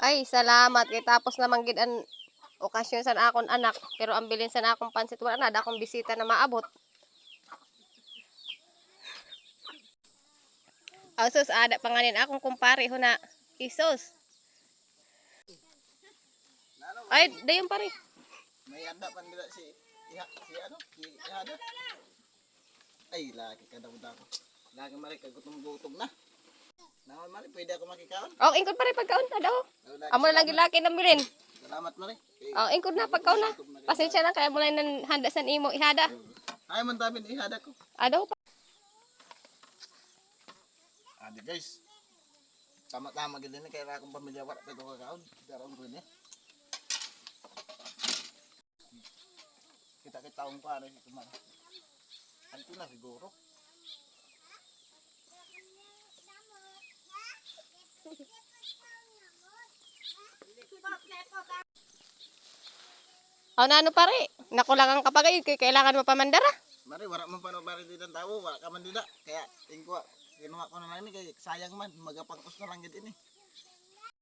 Ay, salamat kay tapos na manggid an okasyon sa akon anak, pero ang bilin sa akong pansit wala na akong bisita na maabot. Sus, ada panganin akong kumpare ho na. Isos. Ay, dayon pare. May handa pa nila si Ihada. Ay, lagi ka daw dako. Lagi mali kagutom-gutom na. Naman mali, pwede ako makikaon. Oh, ingkod pare pagkaon ta daw. Amo na lagi laki ng bilin. Salamat mali. Oh, ingkod na pagkaon na. Pasensya na kaya mo lang nan handa san imo ihada. Ay, man tabi Ihada ko. Adaw pa. Adi guys. Tama-tama gid ni kaya akong pamilya wala pa ito kakaon. Daron ko ni. Kita taong pare si Kumar. Anto na siguro. Oh, na ano pare? Nakulangan ka pa kayo, kailangan mo pa mandara. Mari wala man pa pare dito tawo, wala ka man dida. Kaya tingko kinuha ko na lang ni kay sayang man magapangkos na lang gid ini.